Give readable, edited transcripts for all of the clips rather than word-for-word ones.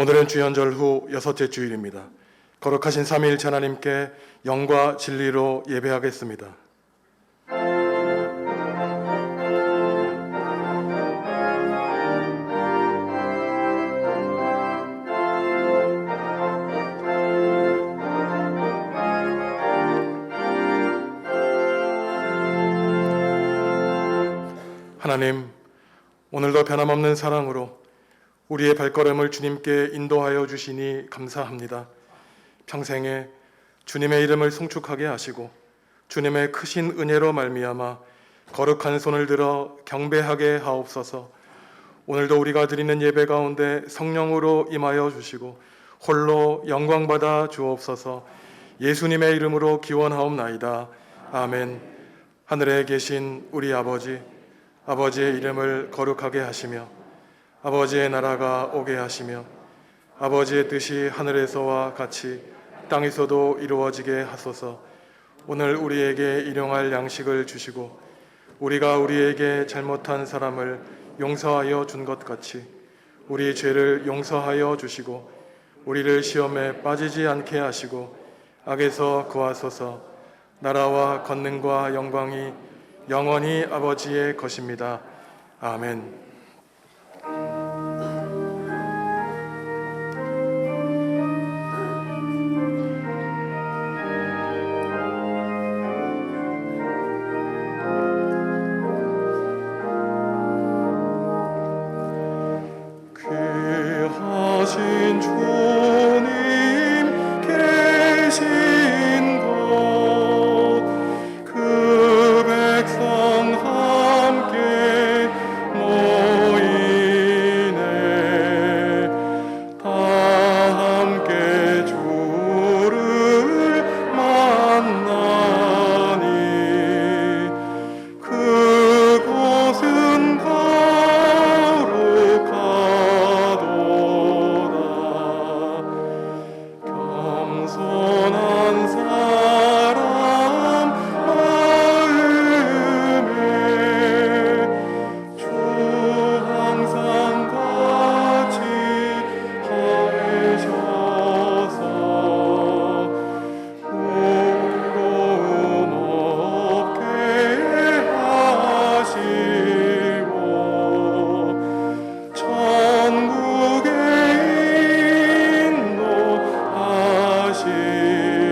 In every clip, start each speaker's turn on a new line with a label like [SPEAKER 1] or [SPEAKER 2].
[SPEAKER 1] 오늘은 주연절 후 6째 주일입니다. 거룩하신 삼위일체 하나님께 영과 진리로 예배하겠습니다. 하나님, 오늘도 변함없는 사랑으로 우리의 발걸음을 주님께 인도하여 주시니 감사합니다. 평생에 주님의 이름을 송축하게 하시고 주님의 크신 은혜로 말미암아 거룩한 손을 들어 경배하게 하옵소서. 오늘도 우리가 드리는 예배 가운데 성령으로 임하여 주시고 홀로 영광받아 주옵소서. 예수님의 이름으로 기원하옵나이다. 아멘. 하늘에 계신 우리 아버지, 아버지의 이름을 거룩하게 하시며 아버지의 나라가 오게 하시며 아버지의 뜻이 하늘에서와 같이 땅에서도 이루어지게 하소서. 오늘 우리에게 일용할 양식을 주시고 우리가 우리에게 잘못한 사람을 용서하여 준 것 같이 우리 죄를 용서하여 주시고 우리를 시험에 빠지지 않게 하시고 악에서 구하소서. 나라와 권능과 영광이 영원히 아버지의 것입니다. 아멘.
[SPEAKER 2] 귀하신 주님 계신 곳, 그 백성 함께 모이네. 다 함께 주를 만나니 그곳은 겸손한 사람 마음에 주 항상 같이 하셔서 부끄러움 없게 하시고 천국에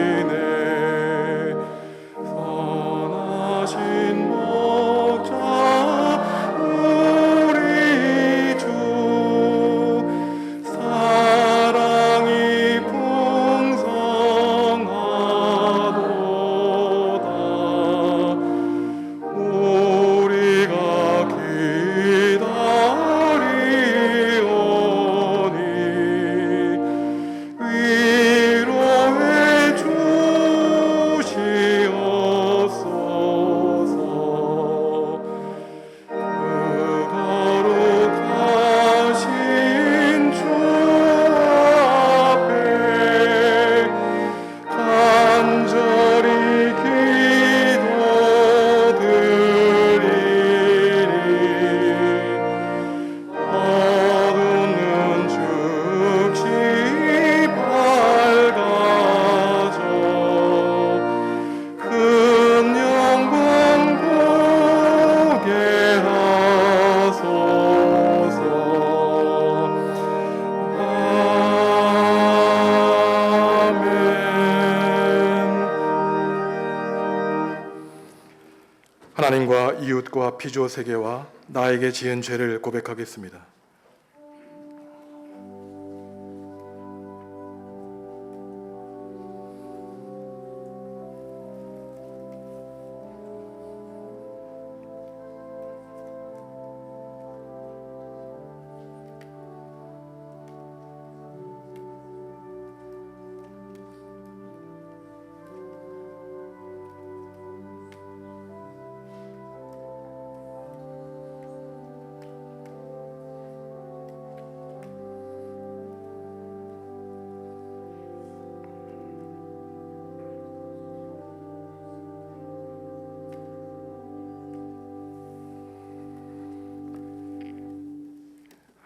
[SPEAKER 2] 인도하시네. 선하신 목자 우리 주, 사랑이 풍성하도다. 우리가 기다리오니 위로해 주시옵소서. 그 거룩하신 주 앞에 간절히 기도드리니 어두운 즉시 밝아져 큰 영광 보게 하소서. 아멘.
[SPEAKER 1] 하나님과 이웃과 피조 세계와 나에게 지은 죄를 고백하겠습니다.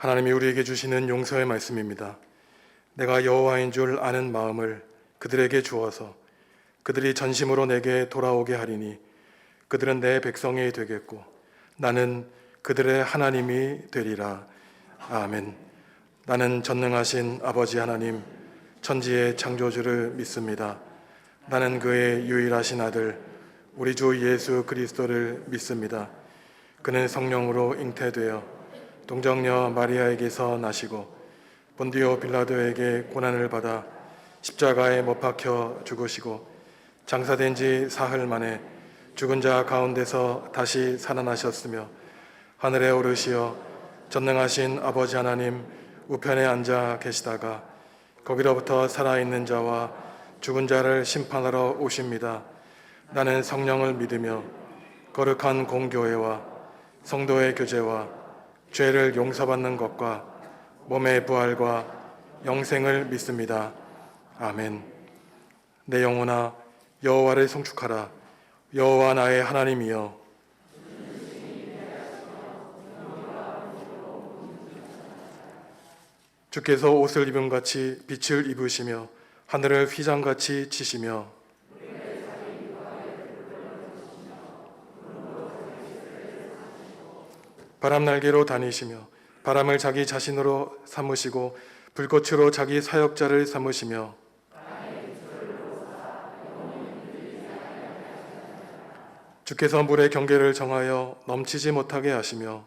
[SPEAKER 1] 하나님이 우리에게 주시는 용서의 말씀입니다. 내가 여호와인 줄 아는 마음을 그들에게 주어서 그들이 전심으로 내게 돌아오게 하리니 그들은 내 백성이 되겠고 나는 그들의 하나님이 되리라. 아멘. 나는 전능하신 아버지 하나님 천지의 창조주를 믿습니다. 나는 그의 유일하신 아들 우리 주 예수 그리스도를 믿습니다. 그는 성령으로 잉태되어 동정녀 마리아에게서 나시고 본디오 빌라도에게 고난을 받아 십자가에 못 박혀 죽으시고 장사된 지 사흘 만에 죽은 자 가운데서 다시 살아나셨으며 하늘에 오르시어 전능하신 아버지 하나님 우편에 앉아 계시다가 거기로부터 살아있는 자와 죽은 자를 심판하러 오십니다. 나는 성령을 믿으며 거룩한 공교회와 성도의 교제와 죄를 용서받는 것과 몸의 부활과 영생을 믿습니다. 아멘. 내 영혼아 여호와를 송축하라. 여호와 나의 하나님이여 주께서 옷을 입음같이 빛을 입으시며 하늘을 휘장같이 치시며 바람날개로 다니시며 바람을 자기 자신으로 삼으시고 불꽃으로 자기 사역자를 삼으시며 주께서 물의 경계를 정하여 넘치지 못하게 하시며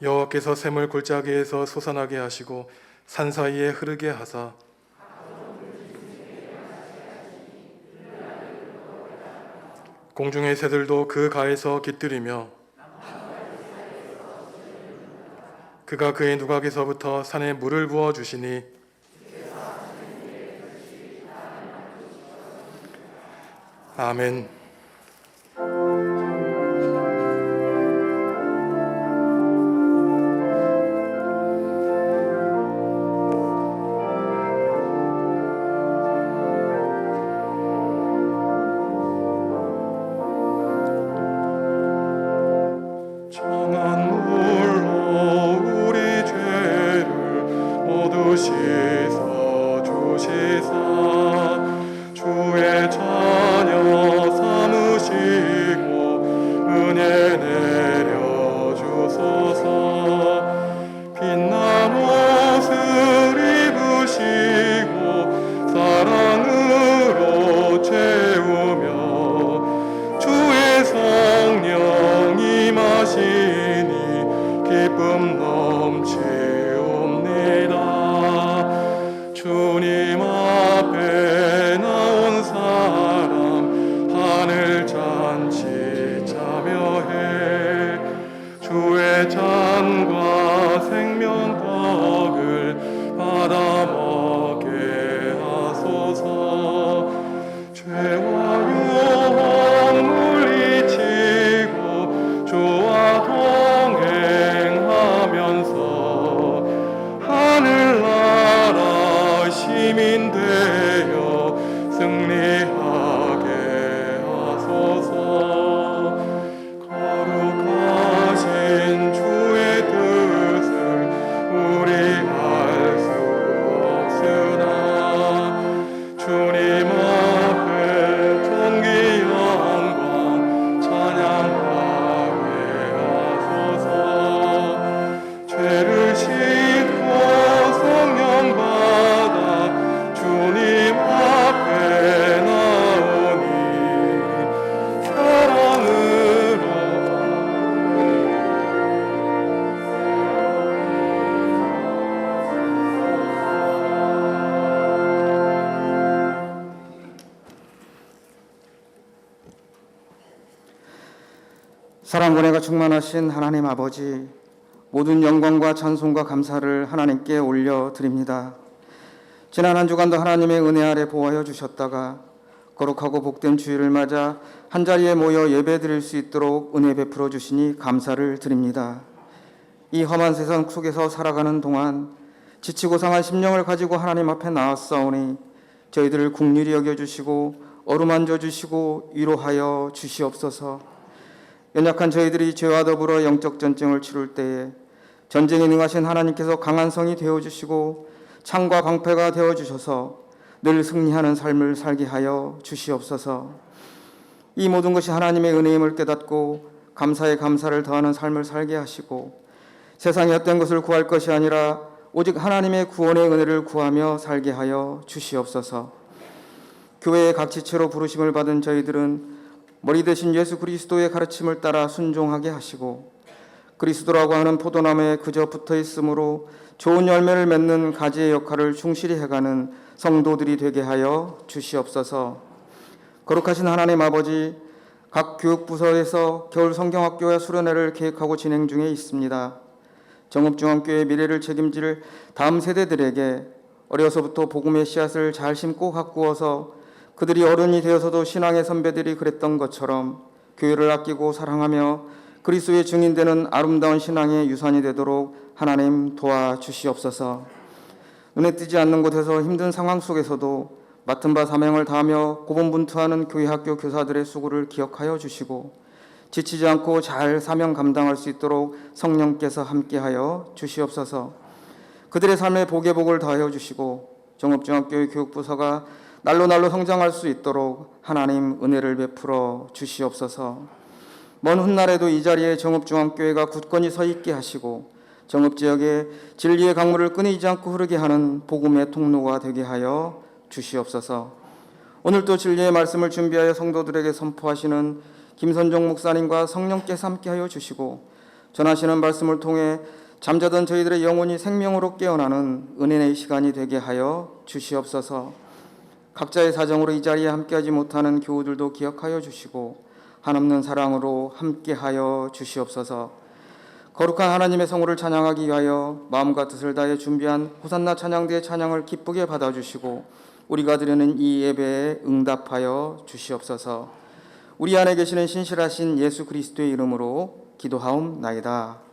[SPEAKER 1] 여호와께서 샘을 골짜기에서 솟아나게 하시고 산 사이에 흐르게 하사 공중의 새들도 그 가에서 깃들이며 그가 그의 누각에서부터 산에 물을 부어 주시니 아멘.
[SPEAKER 2] 정한 물로 우리 죄를 모두 씻어 주시사 주의 자녀 삼으시고 은혜 내려 주소서. 빛난 옷을 입으시고 사랑으로 채우며 주의 성령 임하시니 기쁨 넘치옵니다. 주님 앞에 나온 사람 하늘 잔치 참여해 주의 잔과 생명떡을 받아 먹게 하소서. 죄와 유혹 물리치고 주와 동행하면서 하늘나라 시민 되어 승리하게 하소서. 거룩하신 주의 뜻을 우리 알 수 없으나 주님 앞에 존귀 영광 찬양하게 하소서. 죄를 씻고 성령 받아 주님 앞에 나오니 사랑으로
[SPEAKER 3] 사랑과 은혜가 충만하신 하나님 아버지, 모든 영광과 찬송과 감사를 하나님께 올려드립니다. 지난 한 주간도 하나님의 은혜 아래 보호하여 주셨다가 거룩하고 복된 주일을 맞아 한자리에 모여 예배드릴 수 있도록 은혜 베풀어 주시니 감사를 드립니다. 이 험한 세상 속에서 살아가는 동안 지치고 상한 심령을 가지고 하나님 앞에 나왔사오니 저희들을 긍휼히 여겨주시고 어루만져 주시고 위로하여 주시옵소서. 연약한 저희들이 죄와 더불어 영적 전쟁을 치룰 때에 전쟁에 능하신 하나님께서 강한 성이 되어주시고 창과 방패가 되어주셔서 늘 승리하는 삶을 살게 하여 주시옵소서. 이 모든 것이 하나님의 은혜임을 깨닫고 감사에 감사를 더하는 삶을 살게 하시고 세상의 헛된 것을 구할 것이 아니라 오직 하나님의 구원의 은혜를 구하며 살게 하여 주시옵소서. 교회의 각 지체로 부르심을 받은 저희들은 머리 대신 예수 그리스도의 가르침을 따라 순종하게 하시고 그리스도라고 하는 포도나무에 그저 붙어 있으므로 좋은 열매를 맺는 가지의 역할을 충실히 해가는 성도들이 되게 하여 주시옵소서. 거룩하신 하나님 아버지, 각 교육부서에서 겨울 성경학교와 수련회를 계획하고 진행 중에 있습니다. 정읍중앙교회의 미래를 책임질 다음 세대들에게 어려서부터 복음의 씨앗을 잘 심고 가꾸어서 그들이 어른이 되어서도 신앙의 선배들이 그랬던 것처럼 교회를 아끼고 사랑하며 그리스도의 증인되는 아름다운 신앙의 유산이 되도록 하나님 도와주시옵소서. 눈에 띄지 않는 곳에서 힘든 상황 속에서도 맡은 바 사명을 다하며 고분분투하는 교회 학교 교사들의 수고를 기억하여 주시고 지치지 않고 잘 사명 감당할 수 있도록 성령께서 함께하여 주시옵소서. 그들의 삶에 복의 복을 더하여 주시고 정읍중학교의 교육부서가 날로 성장할 수 있도록 하나님 은혜를 베풀어 주시옵소서. 먼 훗날에도 이 자리에 정읍중앙교회가 굳건히 서 있게 하시고 정읍지역에 진리의 강물을 끊이지 않고 흐르게 하는 복음의 통로가 되게 하여 주시옵소서. 오늘도 진리의 말씀을 준비하여 성도들에게 선포하시는 김선종 목사님과 성령께서 함께하여 주시고 전하시는 말씀을 통해 잠자던 저희들의 영혼이 생명으로 깨어나는 은혜의 시간이 되게 하여 주시옵소서. 각자의 사정으로 이 자리에 함께하지 못하는 교우들도 기억하여 주시고 한없는 사랑으로 함께하여 주시옵소서. 거룩한 하나님의 성호를 찬양하기 위하여 마음과 뜻을 다해 준비한 호산나 찬양대의 찬양을 기쁘게 받아주시고 우리가 드리는 이 예배에 응답하여 주시옵소서. 우리 안에 계시는 신실하신 예수 그리스도의 이름으로 기도하옵나이다.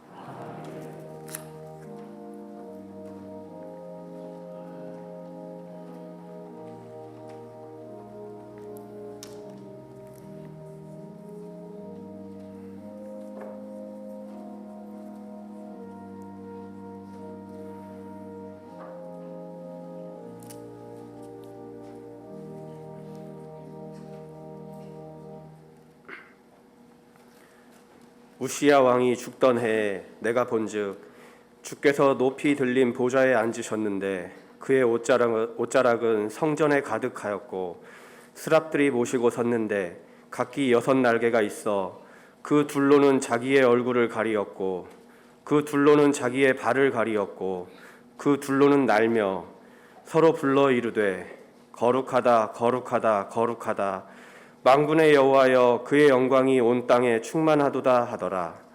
[SPEAKER 4] 우시야 왕이 죽던 해에 내가 본즉 주께서 높이 들린 보좌에 앉으셨는데 그의 옷자락은 성전에 가득하였고 스랍들이 모시고 섰는데 각기 6날개가 있어 그 둘로는 자기의 얼굴을 가리었고 그 둘로는 자기의 발을 가리었고 그 둘로는 날며 서로 불러 이르되 거룩하다 거룩하다 거룩하다 만군의 여호와여 그의 영광이 온 땅에 충만하도다 하더라.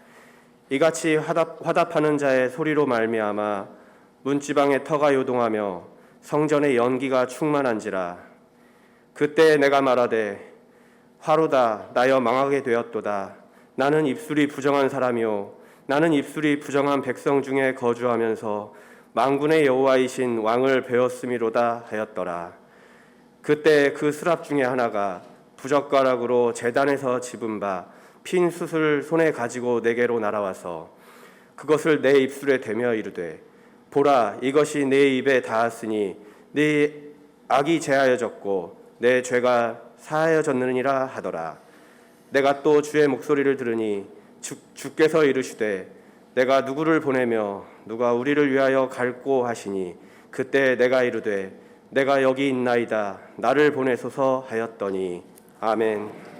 [SPEAKER 4] 이같이 화답하는 자의 소리로 말미암아 문지방의 터가 요동하며 성전의 연기가 충만한지라. 그때 내가 말하되 화로다 나여 망하게 되었도다. 나는 입술이 부정한 사람이요 나는 입술이 부정한 백성 중에 거주하면서 만군의 여호와이신 왕을 배웠음이로다 하였더라. 그때 그 스랍 중에 하나가 부젓가락으로 제단에서 집은 바 핀 숯을 손에 가지고 내게로 날아와서 그것을 내 입술에 대며 이르되 보라 이것이 내 입에 닿았으니 네 악이 제하여졌고 내 죄가 사하여졌느니라 하더라. 내가 또 주의 목소리를 들으니 주께서 이르시되 내가 누구를 보내며 누가 우리를 위하여 갈꼬 하시니 그때 내가 이르되 내가 여기 있나이다 나를 보내소서 하였더니 아멘.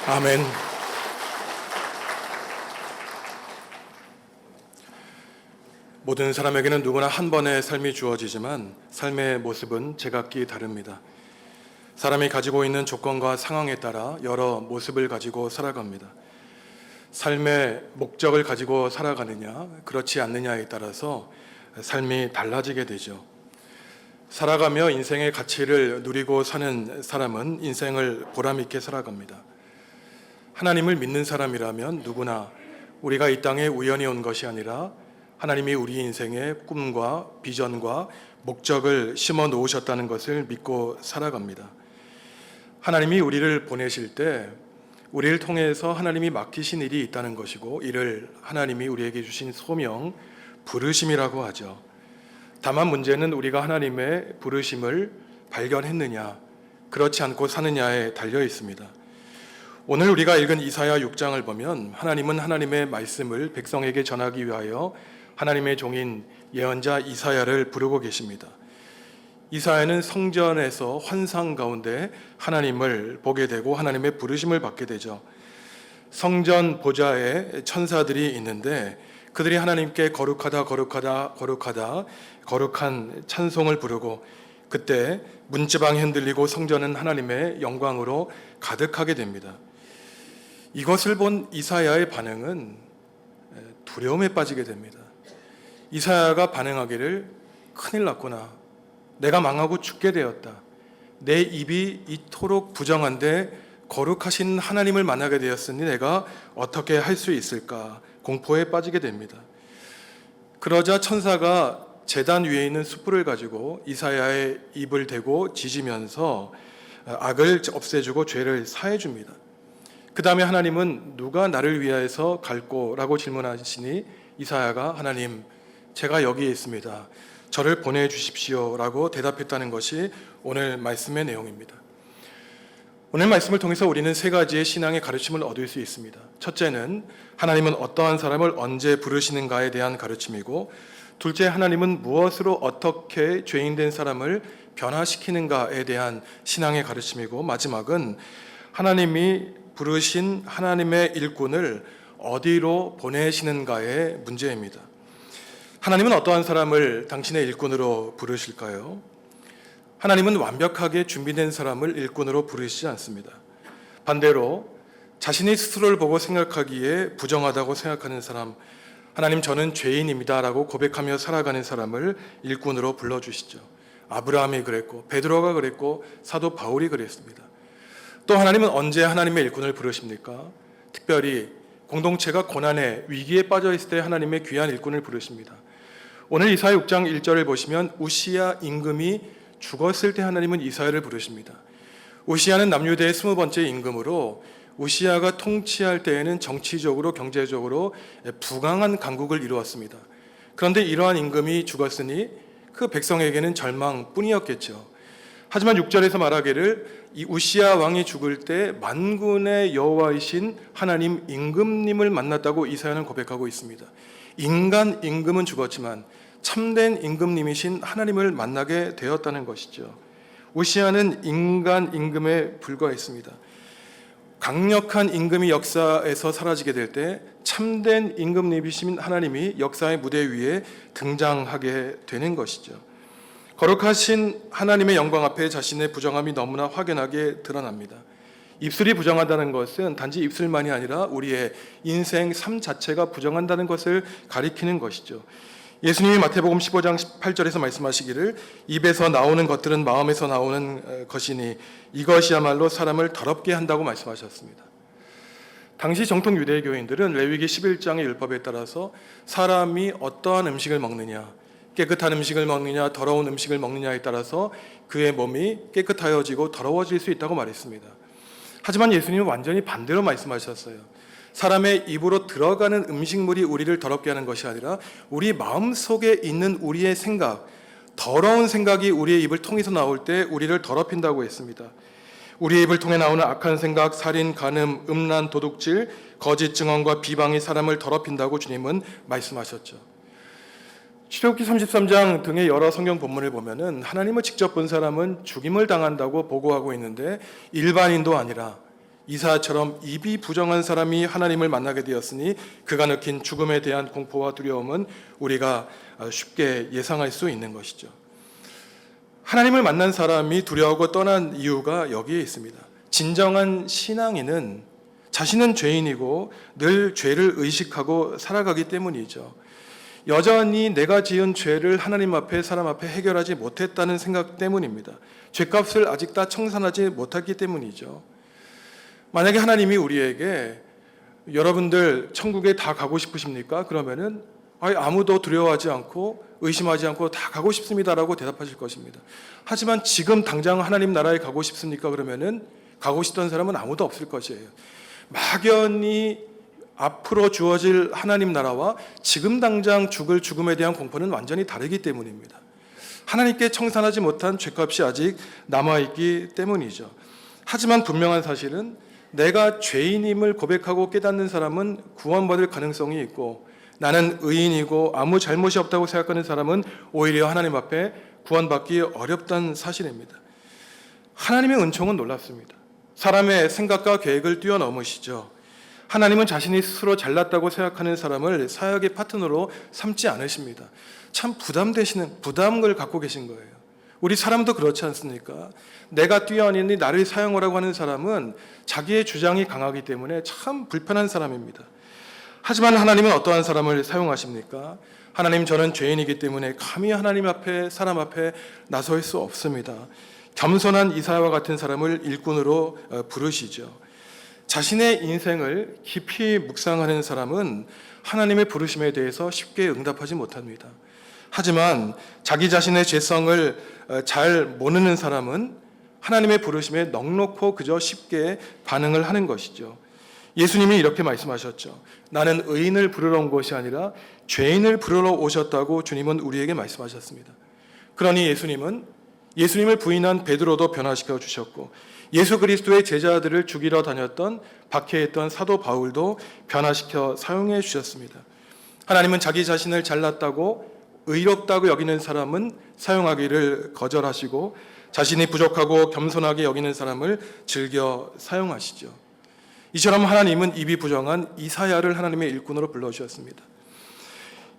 [SPEAKER 1] 아멘. 모든 사람에게는 누구나 한 번의 삶이 주어지지만 삶의 모습은 제각기 다릅니다. 사람이 가지고 있는 조건과 상황에 따라 여러 모습을 가지고 살아갑니다. 삶의 목적을 가지고 살아가느냐, 그렇지 않느냐에 따라서 삶이 달라지게 되죠. 살아가며 인생의 가치를 누리고 사는 사람은 인생을 보람있게 살아갑니다. 하나님을 믿는 사람이라면 누구나 우리가 이 땅에 우연히 온 것이 아니라 하나님이 우리 인생의 꿈과 비전과 목적을 심어 놓으셨다는 것을 믿고 살아갑니다. 하나님이 우리를 보내실 때 우리를 통해서 하나님이 맡기신 일이 있다는 것이고, 이를 하나님이 우리에게 주신 소명, 부르심이라고 하죠. 다만 문제는 우리가 하나님의 부르심을 발견했느냐, 그렇지 않고 사느냐에 달려 있습니다. 오늘 우리가 읽은 이사야 6장을 보면 하나님은 하나님의 말씀을 백성에게 전하기 위하여 하나님의 종인 예언자 이사야를 부르고 계십니다. 이사야는 성전에서 환상 가운데 하나님을 보게 되고 하나님의 부르심을 받게 되죠. 성전 보좌에 천사들이 있는데 그들이 하나님께 거룩하다 거룩하다 거룩하다 거룩한 찬송을 부르고, 그때 문지방이 흔들리고 성전은 하나님의 영광으로 가득하게 됩니다. 이것을 본 이사야의 반응은 두려움에 빠지게 됩니다. 이사야가 반응하기를, 큰일 났구나, 내가 망하고 죽게 되었다, 내 입이 이토록 부정한데 거룩하신 하나님을 만나게 되었으니 내가 어떻게 할 수 있을까, 공포에 빠지게 됩니다. 그러자 천사가 제단 위에 있는 숯불을 가지고 이사야의 입을 대고 지지면서 악을 없애주고 죄를 사해줍니다. 그 다음에 하나님은 누가 나를 위하여서 갈꼬라고 질문하시니 이사야가, 하나님, 제가 여기에 있습니다, 저를 보내주십시오 라고 대답했다는 것이 오늘 말씀의 내용입니다. 오늘 말씀을 통해서 우리는 세 가지의 신앙의 가르침을 얻을 수 있습니다. 첫째는 하나님은 어떠한 사람을 언제 부르시는가에 대한 가르침이고, 둘째, 하나님은 무엇으로 어떻게 죄인된 사람을 변화시키는가에 대한 신앙의 가르침이고, 마지막은 하나님이 부르신 하나님의 일꾼을 어디로 보내시는가의 문제입니다. 하나님은 어떠한 사람을 당신의 일꾼으로 부르실까요? 하나님은 완벽하게 준비된 사람을 일꾼으로 부르시지 않습니다. 반대로 자신이 스스로를 보고 생각하기에 부정하다고 생각하는 사람, 하나님, 저는 죄인입니다 라고 고백하며 살아가는 사람을 일꾼으로 불러주시죠. 아브라함이 그랬고, 베드로가 그랬고, 사도 바울이 그랬습니다. 또 하나님은 언제 하나님의 일꾼을 부르십니까? 특별히 공동체가 고난에, 위기에 빠져 있을 때 하나님의 귀한 일꾼을 부르십니다. 오늘 이사야 6장 1절을 보시면 우시야 임금이 죽었을 때 하나님은 이사야를 부르십니다. 우시야는 남유대의 20번째 임금으로 우시야가 통치할 때에는 정치적으로 경제적으로 부강한 강국을 이루었습니다. 그런데 이러한 임금이 죽었으니 그 백성에게는 절망뿐이었겠죠. 하지만 6절에서 말하기를, 이 우시야 왕이 죽을 때 만군의 여호와이신 하나님 임금님을 만났다고 이사야는 고백하고 있습니다. 인간 임금은 죽었지만 참된 임금님이신 하나님을 만나게 되었다는 것이죠. 우시야는 인간 임금에 불과했습니다. 강력한 임금이 역사에서 사라지게 될 때 참된 임금님이신 하나님이 역사의 무대 위에 등장하게 되는 것이죠. 거룩하신 하나님의 영광 앞에 자신의 부정함이 너무나 확연하게 드러납니다. 입술이 부정하다는 것은 단지 입술만이 아니라 우리의 인생, 삶 자체가 부정한다는 것을 가리키는 것이죠. 예수님이 마태복음 15장 18절에서 말씀하시기를, 입에서 나오는 것들은 마음에서 나오는 것이니 이것이야말로 사람을 더럽게 한다고 말씀하셨습니다. 당시 정통 유대교인들은 레위기 11장의 율법에 따라서 사람이 어떠한 음식을 먹느냐, 깨끗한 음식을 먹느냐 더러운 음식을 먹느냐에 따라서 그의 몸이 깨끗하여지고 더러워질 수 있다고 말했습니다. 하지만 예수님은 완전히 반대로 말씀하셨어요. 사람의 입으로 들어가는 음식물이 우리를 더럽게 하는 것이 아니라 우리 마음속에 있는 우리의 생각, 더러운 생각이 우리의 입을 통해서 나올 때 우리를 더럽힌다고 했습니다. 우리의 입을 통해 나오는 악한 생각, 살인, 간음, 음란, 도둑질, 거짓 증언과 비방이 사람을 더럽힌다고 주님은 말씀하셨죠. 출애굽기 33장 등의 여러 성경 본문을 보면은 하나님을 직접 본 사람은 죽임을 당한다고 보고하고 있는데, 일반인도 아니라 이사야처럼 입이 부정한 사람이 하나님을 만나게 되었으니 그가 느낀 죽음에 대한 공포와 두려움은 우리가 쉽게 예상할 수 있는 것이죠. 하나님을 만난 사람이 두려워하고 떠난 이유가 여기에 있습니다. 진정한 신앙인은 자신은 죄인이고 늘 죄를 의식하고 살아가기 때문이죠. 여전히 내가 지은 죄를 하나님 앞에 사람 앞에 해결하지 못했다는 생각 때문입니다. 죄값을 아직 다 청산하지 못했기 때문이죠. 만약에 하나님이 우리에게 여러분들 천국에 다 가고 싶으십니까? 그러면은 아무도 두려워하지 않고 의심하지 않고 다 가고 싶습니다라고 대답하실 것입니다. 하지만 지금 당장 하나님 나라에 가고 싶습니까? 그러면은 가고 싶던 사람은 아무도 없을 것이에요. 막연히 앞으로 주어질 하나님 나라와 지금 당장 죽을 죽음에 대한 공포는 완전히 다르기 때문입니다. 하나님께 청산하지 못한 죄값이 아직 남아있기 때문이죠. 하지만 분명한 사실은 내가 죄인임을 고백하고 깨닫는 사람은 구원받을 가능성이 있고 나는 의인이고 아무 잘못이 없다고 생각하는 사람은 오히려 하나님 앞에 구원받기 어렵다는 사실입니다. 하나님의 은총은 놀랍습니다. 사람의 생각과 계획을 뛰어넘으시죠. 하나님은 자신이 스스로 잘났다고 생각하는 사람을 사역의 파트너로 삼지 않으십니다. 참 부담을 갖고 계신 거예요. 우리 사람도 그렇지 않습니까? 내가 뛰어내니 나를 사용하라고 하는 사람은 자기의 주장이 강하기 때문에 참 불편한 사람입니다. 하지만 하나님은 어떠한 사람을 사용하십니까? 하나님, 저는 죄인이기 때문에 감히 하나님 앞에 사람 앞에 나설 수 없습니다. 겸손한 이사야와 같은 사람을 일꾼으로 부르시죠. 자신의 인생을 깊이 묵상하는 사람은 하나님의 부르심에 대해서 쉽게 응답하지 못합니다. 하지만 자기 자신의 죄성을 잘 모르는 사람은 하나님의 부르심에 넉넉고 그저 쉽게 반응을 하는 것이죠. 예수님이 이렇게 말씀하셨죠. 나는 의인을 부르러 온 것이 아니라 죄인을 부르러 오셨다고 주님은 우리에게 말씀하셨습니다. 그러니 예수님을 부인한 베드로도 변화시켜 주셨고 예수 그리스도의 제자들을 죽이러 다녔던 박해했던 사도 바울도 변화시켜 사용해 주셨습니다. 하나님은 자기 자신을 잘났다고 의롭다고 여기는 사람은 사용하기를 거절하시고 자신이 부족하고 겸손하게 여기는 사람을 즐겨 사용하시죠. 이처럼 하나님은 입이 부정한 이사야를 하나님의 일꾼으로 불러주셨습니다.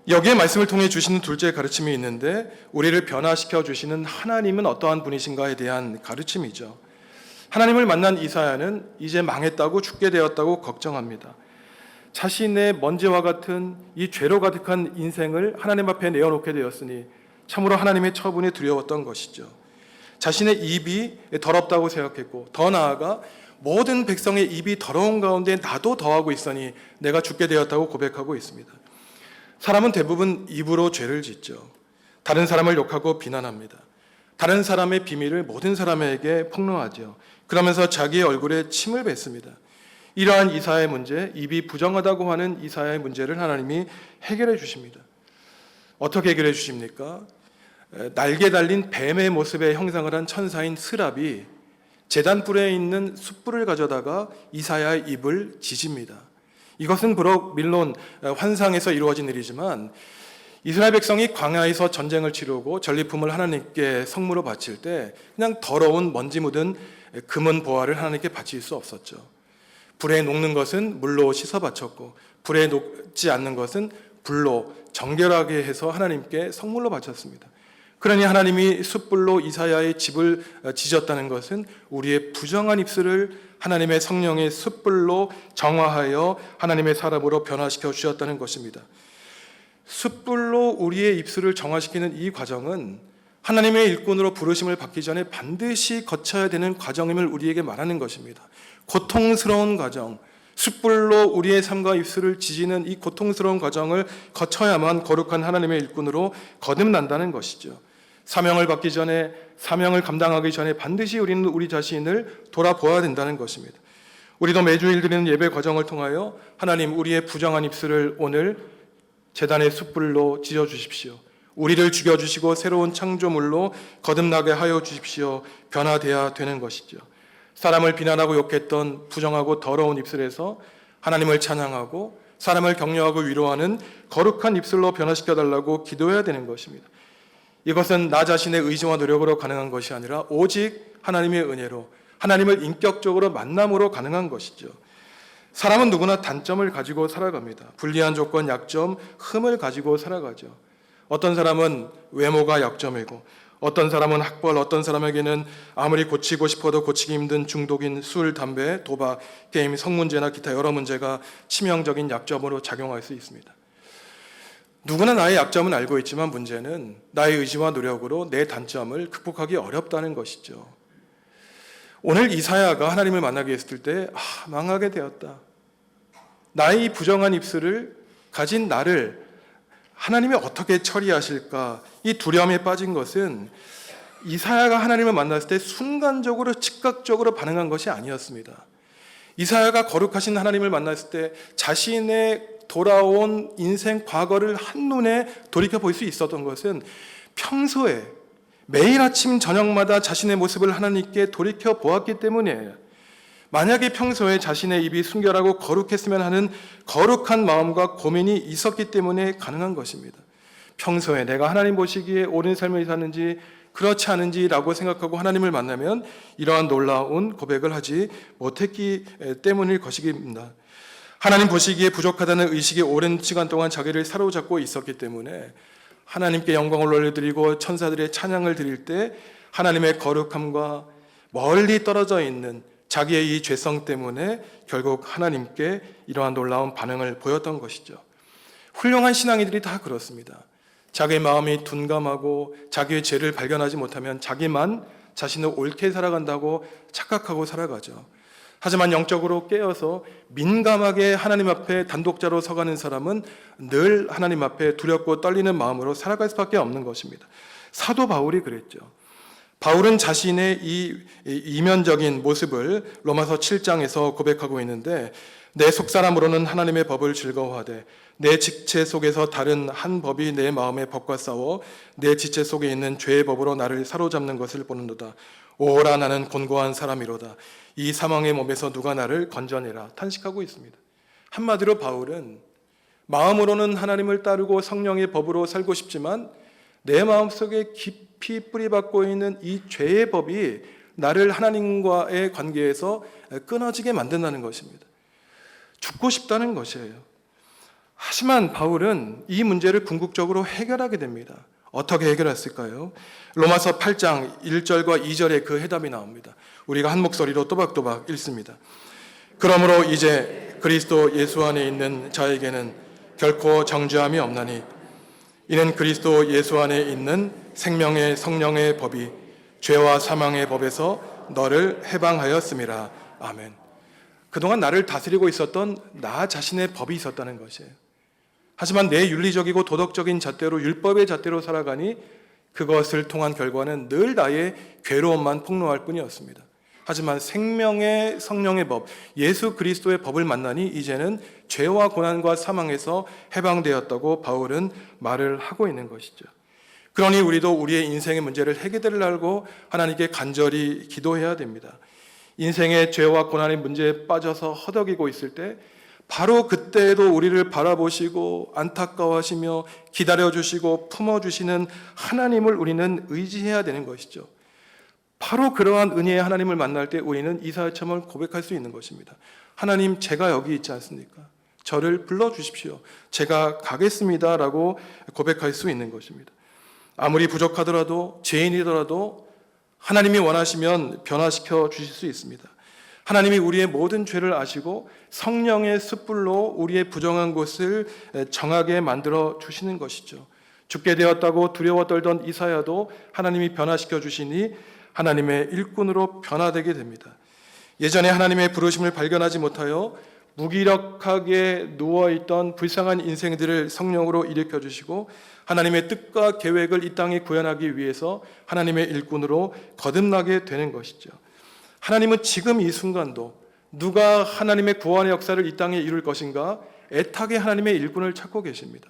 [SPEAKER 1] 여기에 말씀을 통해 주시는 둘째 가르침이 있는데 우리를 변화시켜 주시는 하나님은 어떠한 분이신가에 대한 가르침이죠. 하나님을 만난 이사야는 이제 망했다고 죽게 되었다고 걱정합니다. 자신의 먼지와 같은 이 죄로 가득한 인생을 하나님 앞에 내어놓게 되었으니 참으로 하나님의 처분이 두려웠던 것이죠. 자신의 입이 더럽다고 생각했고 더 나아가 모든 백성의 입이 더러운 가운데 나도 더하고 있으니 내가 죽게 되었다고 고백하고 있습니다. 사람은 대부분 입으로 죄를 짓죠. 다른 사람을 욕하고 비난합니다. 다른 사람의 비밀을 모든 사람에게 폭로하죠. 그러면서 자기의 얼굴에 침을 뱉습니다. 이러한 이사야의 문제, 입이 부정하다고 하는 이사야의 문제를 하나님이 해결해 주십니다. 어떻게 해결해 주십니까? 날개 달린 뱀의 모습의 형상을 한 천사인 스랍이 제단불에 있는 숯불을 가져다가 이사야의 입을 지집니다. 이것은 물론 환상에서 이루어진 일이지만 이스라엘 백성이 광야에서 전쟁을 치르고 전리품을 하나님께 성물로 바칠 때 그냥 더러운 먼지 묻은 금은 보화를 하나님께 바칠 수 없었죠. 불에 녹는 것은 물로 씻어 바쳤고 불에 녹지 않는 것은 불로 정결하게 해서 하나님께 성물로 바쳤습니다. 그러니 하나님이 숯불로 이사야의 집을 지졌다는 것은 우리의 부정한 입술을 하나님의 성령의 숯불로 정화하여 하나님의 사람으로 변화시켜 주셨다는 것입니다. 숯불로 우리의 입술을 정화시키는 이 과정은 하나님의 일꾼으로 부르심을 받기 전에 반드시 거쳐야 되는 과정임을 우리에게 말하는 것입니다. 고통스러운 과정, 숯불로 우리의 삶과 입술을 지지는 이 고통스러운 과정을 거쳐야만 거룩한 하나님의 일꾼으로 거듭난다는 것이죠. 사명을 받기 전에, 사명을 감당하기 전에 반드시 우리는 우리 자신을 돌아보아야 된다는 것입니다. 우리도 매주일 드리는 예배 과정을 통하여 하나님, 우리의 부정한 입술을 오늘 제단의 숯불로 지져주십시오. 우리를 죽여주시고 새로운 창조물로 거듭나게 하여 주십시오. 변화되어야 되는 것이죠. 사람을 비난하고 욕했던 부정하고 더러운 입술에서 하나님을 찬양하고 사람을 격려하고 위로하는 거룩한 입술로 변화시켜달라고 기도해야 되는 것입니다. 이것은 나 자신의 의지와 노력으로 가능한 것이 아니라 오직 하나님의 은혜로 하나님을 인격적으로 만남으로 가능한 것이죠. 사람은 누구나 단점을 가지고 살아갑니다. 불리한 조건, 약점, 흠을 가지고 살아가죠. 어떤 사람은 외모가 약점이고, 어떤 사람은 학벌, 어떤 사람에게는 아무리 고치고 싶어도 고치기 힘든 중독인 술, 담배, 도박, 게임, 성문제나 기타 여러 문제가 치명적인 약점으로 작용할 수 있습니다. 누구나 나의 약점은 알고 있지만 문제는 나의 의지와 노력으로 내 단점을 극복하기 어렵다는 것이죠. 오늘 이사야가 하나님을 만나게 했을 때 망하게 되었다. 나의 부정한 입술을 가진 나를 하나님이 어떻게 처리하실까? 이 두려움에 빠진 것은 이사야가 하나님을 만났을 때 순간적으로 즉각적으로 반응한 것이 아니었습니다. 이사야가 거룩하신 하나님을 만났을 때 자신의 돌아온 인생 과거를 한눈에 돌이켜 볼 수 있었던 것은 평소에 매일 아침 저녁마다 자신의 모습을 하나님께 돌이켜 보았기 때문이에요. 만약에 평소에 자신의 입이 순결하고 거룩했으면 하는 거룩한 마음과 고민이 있었기 때문에 가능한 것입니다. 평소에 내가 하나님 보시기에 옳은 삶을 사는지 그렇지 않은지라고 생각하고 하나님을 만나면 이러한 놀라운 고백을 하지 못했기 때문일 것입니다. 하나님 보시기에 부족하다는 의식이 오랜 시간 동안 자기를 사로잡고 있었기 때문에 하나님께 영광을 올려드리고 천사들의 찬양을 드릴 때 하나님의 거룩함과 멀리 떨어져 있는 자기의 이 죄성 때문에 결국 하나님께 이러한 놀라운 반응을 보였던 것이죠. 훌륭한 신앙인들이 다 그렇습니다. 자기의 마음이 둔감하고 자기의 죄를 발견하지 못하면 자기만 자신을 옳게 살아간다고 착각하고 살아가죠. 하지만 영적으로 깨어서 민감하게 하나님 앞에 단독자로 서가는 사람은 늘 하나님 앞에 두렵고 떨리는 마음으로 살아갈 수밖에 없는 것입니다. 사도 바울이 그랬죠. 바울은 자신의 이 이면적인 모습을 로마서 7장에서 고백하고 있는데, 내 속사람으로는 하나님의 법을 즐거워하되 내 지체 속에서 다른 한 법이 내 마음의 법과 싸워 내 지체 속에 있는 죄의 법으로 나를 사로잡는 것을 보는도다. 오라, 나는 곤고한 사람이로다. 이 사망의 몸에서 누가 나를 건져내라 탄식하고 있습니다. 한마디로 바울은 마음으로는 하나님을 따르고 성령의 법으로 살고 싶지만 내 마음속에 깊이 뿌리박고 있는 이 죄의 법이 나를 하나님과의 관계에서 끊어지게 만든다는 것입니다. 죽고 싶다는 것이에요. 하지만 바울은 이 문제를 궁극적으로 해결하게 됩니다. 어떻게 해결했을까요? 로마서 8장 1절과 2절에 그 해답이 나옵니다. 우리가 한 목소리로 또박또박 읽습니다. 그러므로 이제 그리스도 예수 안에 있는 자에게는 결코 정죄함이 없나니 이는 그리스도 예수 안에 있는 생명의 성령의 법이 죄와 사망의 법에서 너를 해방하였음이라. 아멘. 그동안 나를 다스리고 있었던 나 자신의 법이 있었다는 것이에요. 하지만 내 윤리적이고 도덕적인 잣대로, 율법의 잣대로 살아가니 그것을 통한 결과는 늘 나의 괴로움만 폭로할 뿐이었습니다. 하지만 생명의 성령의 법, 예수 그리스도의 법을 만나니 이제는 죄와 고난과 사망에서 해방되었다고 바울은 말을 하고 있는 것이죠. 그러니 우리도 우리의 인생의 문제를 해결하려고 하나님께 간절히 기도해야 됩니다. 인생의 죄와 고난의 문제에 빠져서 허덕이고 있을 때 바로 그때에도 우리를 바라보시고 안타까워하시며 기다려주시고 품어주시는 하나님을 우리는 의지해야 되는 것이죠. 바로 그러한 은혜의 하나님을 만날 때 우리는 이사야처럼 고백할 수 있는 것입니다. 하나님, 제가 여기 있지 않습니까? 저를 불러주십시오. 제가 가겠습니다 라고 고백할 수 있는 것입니다. 아무리 부족하더라도 죄인이더라도 하나님이 원하시면 변화시켜 주실 수 있습니다. 하나님이 우리의 모든 죄를 아시고 성령의 숯불로 우리의 부정한 곳을 정하게 만들어 주시는 것이죠. 죽게 되었다고 두려워 떨던 이사야도 하나님이 변화시켜 주시니 하나님의 일꾼으로 변화되게 됩니다. 예전에 하나님의 부르심을 발견하지 못하여 무기력하게 누워있던 불쌍한 인생들을 성령으로 일으켜 주시고 하나님의 뜻과 계획을 이 땅에 구현하기 위해서 하나님의 일꾼으로 거듭나게 되는 것이죠. 하나님은 지금 이 순간도 누가 하나님의 구원의 역사를 이 땅에 이룰 것인가 애타게 하나님의 일꾼을 찾고 계십니다.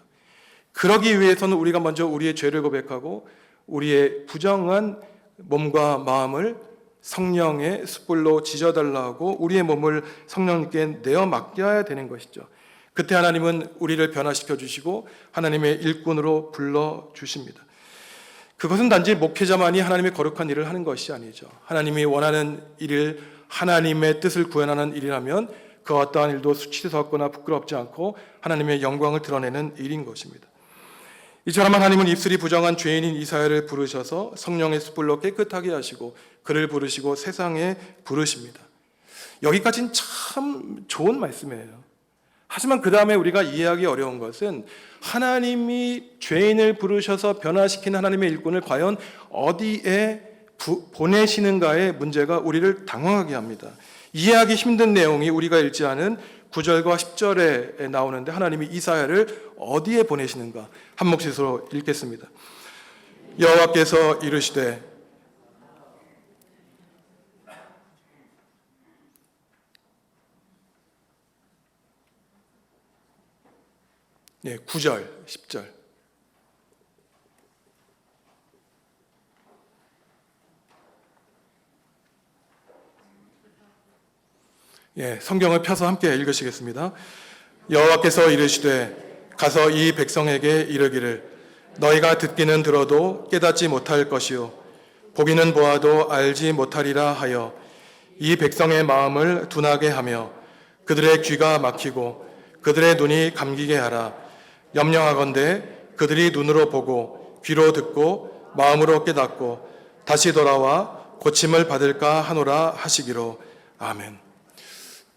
[SPEAKER 1] 그러기 위해서는 우리가 먼저 우리의 죄를 고백하고 우리의 부정한 몸과 마음을 성령의 숯불로 지져달라고 우리의 몸을 성령님께 내어 맡겨야 되는 것이죠. 그때 하나님은 우리를 변화시켜 주시고 하나님의 일꾼으로 불러 주십니다. 그것은 단지 목회자만이 하나님의 거룩한 일을 하는 것이 아니죠. 하나님이 원하는 일을 하나님의 뜻을 구현하는 일이라면 그 어떠한 일도 수치스럽거나 부끄럽지 않고 하나님의 영광을 드러내는 일인 것입니다. 이처럼 하나님은 입술이 부정한 죄인인 이사야를 부르셔서 성령의 숯불로 깨끗하게 하시고 그를 부르시고 세상에 부르십니다. 여기까지는 참 좋은 말씀이에요. 하지만 그 다음에 우리가 이해하기 어려운 것은 하나님이 죄인을 부르셔서 변화시킨 하나님의 일꾼을 과연 어디에 보내시는가의 문제가 우리를 당황하게 합니다. 이해하기 힘든 내용이 우리가 읽지 않은 9절과 10절에 나오는데 하나님이 이사야를 어디에 보내시는가 한 목소리로 읽겠습니다. 여호와께서 이르시되 네, 9절, 10절. 예, 성경을 펴서 함께 읽으시겠습니다. 여호와께서 이르시되 가서 이 백성에게 이르기를 너희가 듣기는 들어도 깨닫지 못할 것이요 보기는 보아도 알지 못하리라 하여 이 백성의 마음을 둔하게 하며 그들의 귀가 막히고 그들의 눈이 감기게 하라. 염려하건대 그들이 눈으로 보고 귀로 듣고 마음으로 깨닫고 다시 돌아와 고침을 받을까 하노라 하시기로. 아멘.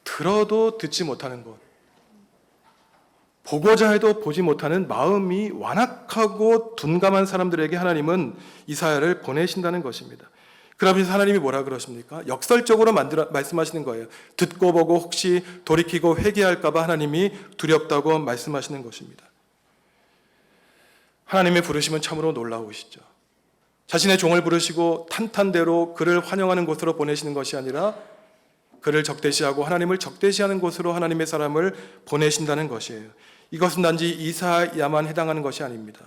[SPEAKER 1] 들어도 듣지 못하는 것, 보고자 해도 보지 못하는 마음이 완악하고 둔감한 사람들에게 하나님은 이사야를 보내신다는 것입니다. 그러면서 하나님이 뭐라 그러십니까? 역설적으로 말씀하시는 거예요. 듣고 보고 혹시 돌이키고 회개할까 봐 하나님이 두렵다고 말씀하시는 것입니다. 하나님의 부르심은 참으로 놀라우시죠. 자신의 종을 부르시고 탄탄대로 그를 환영하는 곳으로 보내시는 것이 아니라 그를 적대시하고 하나님을 적대시하는 곳으로 하나님의 사람을 보내신다는 것이에요. 이것은 단지 이사야만 해당하는 것이 아닙니다.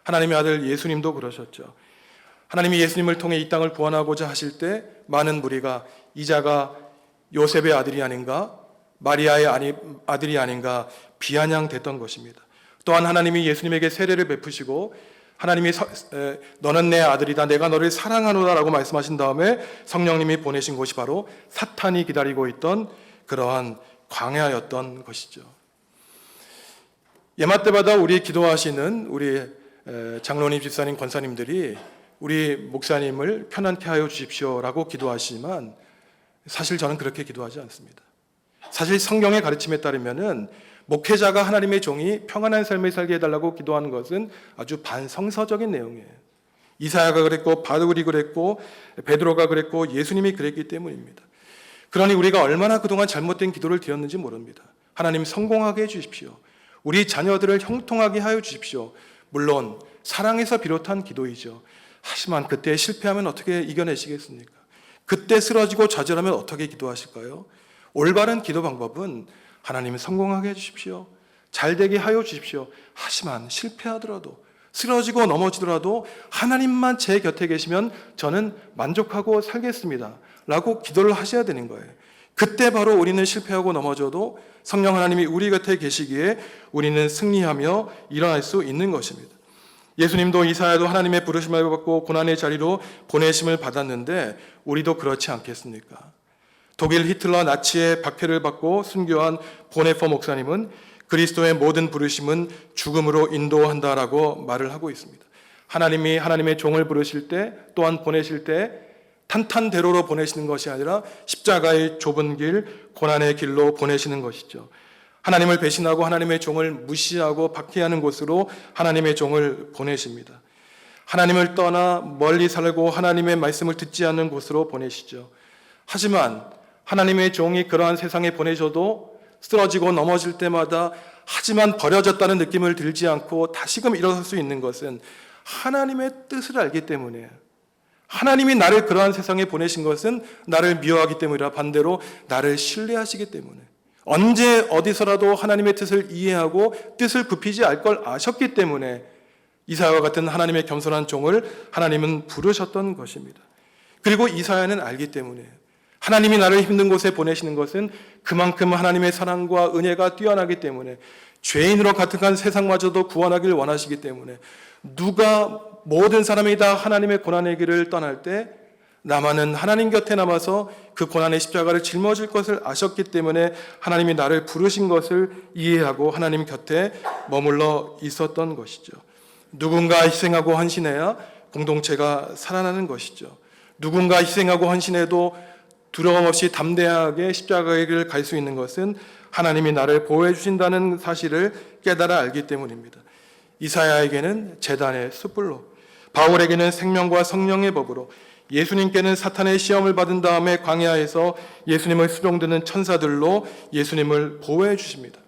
[SPEAKER 1] 하나님의 아들 예수님도 그러셨죠. 하나님이 예수님을 통해 이 땅을 구원하고자 하실 때 많은 무리가 이 자가 요셉의 아들이 아닌가, 마리아의 아들이 아닌가 비아냥됐던 것입니다. 또한 하나님이 예수님에게 세례를 베푸시고 하나님이 너는 내 아들이다, 내가 너를 사랑하노라 라고 말씀하신 다음에 성령님이 보내신 곳이 바로 사탄이 기다리고 있던 그러한 광야였던 것이죠. 예마 때마다 우리 기도하시는 우리 장로님, 집사님, 권사님들이 우리 목사님을 편안케 하여 주십시오라고 기도하시지만 사실 저는 그렇게 기도하지 않습니다. 사실 성경의 가르침에 따르면은 목회자가 하나님의 종이 평안한 삶을 살게 해달라고 기도하는 것은 아주 반성서적인 내용이에요. 이사야가 그랬고 바울이 그랬고 베드로가 그랬고 예수님이 그랬기 때문입니다. 그러니 우리가 얼마나 그동안 잘못된 기도를 드렸는지 모릅니다. 하나님 성공하게 해주십시오. 우리 자녀들을 형통하게 하여 주십시오. 물론 사랑에서 비롯한 기도이죠. 하지만 그때 실패하면 어떻게 이겨내시겠습니까? 그때 쓰러지고 좌절하면 어떻게 기도하실까요? 올바른 기도 방법은 하나님 성공하게 해주십시오. 잘되게 하여 주십시오. 하지만 실패하더라도 쓰러지고 넘어지더라도 하나님만 제 곁에 계시면 저는 만족하고 살겠습니다 라고 기도를 하셔야 되는 거예요. 그때 바로 우리는 실패하고 넘어져도 성령 하나님이 우리 곁에 계시기에 우리는 승리하며 일어날 수 있는 것입니다. 예수님도 이사야도 하나님의 부르심을 받고 고난의 자리로 보내심을 받았는데 우리도 그렇지 않겠습니까? 독일 히틀러 나치의 박해를 받고 순교한 보네퍼 목사님은 그리스도의 모든 부르심은 죽음으로 인도한다라고 말을 하고 있습니다. 하나님이 하나님의 종을 부르실 때 또한 보내실 때 탄탄대로로 보내시는 것이 아니라 십자가의 좁은 길, 고난의 길로 보내시는 것이죠. 하나님을 배신하고 하나님의 종을 무시하고 박해하는 곳으로 하나님의 종을 보내십니다. 하나님을 떠나 멀리 살고 하나님의 말씀을 듣지 않는 곳으로 보내시죠. 하지만 하나님의 종이 그러한 세상에 보내셔도 쓰러지고 넘어질 때마다 하지만 버려졌다는 느낌을 들지 않고 다시금 일어설 수 있는 것은 하나님의 뜻을 알기 때문이에요. 하나님이 나를 그러한 세상에 보내신 것은 나를 미워하기 때문이라 반대로 나를 신뢰하시기 때문에 언제 어디서라도 하나님의 뜻을 이해하고 뜻을 굽히지 않을 걸 아셨기 때문에 이사야와 같은 하나님의 겸손한 종을 하나님은 부르셨던 것입니다. 그리고 이사야는 알기 때문이에요. 하나님이 나를 힘든 곳에 보내시는 것은 그만큼 하나님의 사랑과 은혜가 뛰어나기 때문에 죄인으로 가득한 세상마저도 구원하길 원하시기 때문에 누가 모든 사람이 다 하나님의 고난의 길을 떠날 때 나만은 하나님 곁에 남아서 그 고난의 십자가를 짊어질 것을 아셨기 때문에 하나님이 나를 부르신 것을 이해하고 하나님 곁에 머물러 있었던 것이죠. 누군가 희생하고 헌신해야 공동체가 살아나는 것이죠. 누군가 희생하고 헌신해도 두려움 없이 담대하게 십자가의 길을 갈 수 있는 것은 하나님이 나를 보호해 주신다는 사실을 깨달아 알기 때문입니다. 이사야에게는 제단의 숯불로, 바울에게는 생명과 성령의 법으로, 예수님께는 사탄의 시험을 받은 다음에 광야에서 예수님을 수종드는 천사들로 예수님을 보호해 주십니다.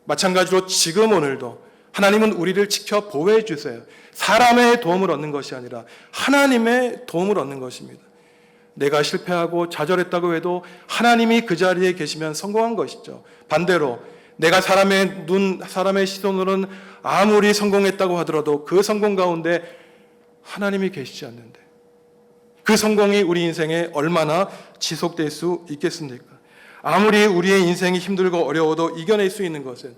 [SPEAKER 1] 마찬가지로 지금 오늘도 하나님은 우리를 지켜 보호해 주세요. 사람의 도움을 얻는 것이 아니라 하나님의 도움을 얻는 것입니다. 내가 실패하고 좌절했다고 해도 하나님이 그 자리에 계시면 성공한 것이죠. 반대로 내가 사람의 시선으로는 아무리 성공했다고 하더라도 그 성공 가운데 하나님이 계시지 않는데 그 성공이 우리 인생에 얼마나 지속될 수 있겠습니까? 아무리 우리의 인생이 힘들고 어려워도 이겨낼 수 있는 것은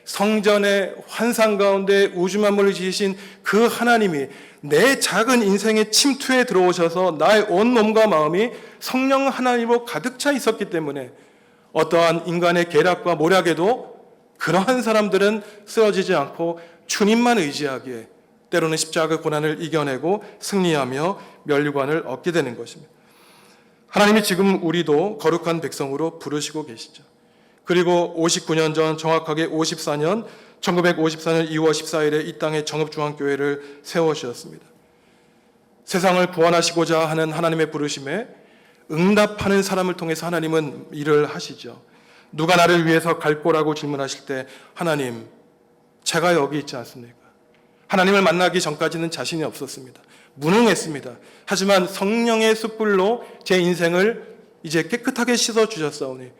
[SPEAKER 1] 성전의 환상 가운데 우주 만물을 지으신 그 하나님이 내 작은 인생의 침투에 들어오셔서 나의 온 몸과 마음이 성령 하나님으로 가득 차 있었기 때문에 어떠한 인간의 계략과 모략에도 그러한 사람들은 쓰러지지 않고 주님만 의지하기에 때로는 십자가 고난을 이겨내고 승리하며 면류관을 얻게 되는 것입니다. 하나님이 지금 우리도 거룩한 백성으로 부르시고 계시죠. 그리고 59년 전 정확하게 1954년 2월 14일에 이 땅에 정읍중앙교회를 세워주셨습니다. 세상을 구원하시고자 하는 하나님의 부르심에 응답하는 사람을 통해서 하나님은 일을 하시죠. 누가 나를 위해서 갈 거라고 질문하실 때 하나님, 제가 여기 있지 않습니까? 하나님을 만나기 전까지는 자신이 없었습니다. 무능했습니다. 하지만 성령의 숯불로 제 인생을 이제 깨끗하게 씻어주셨사오니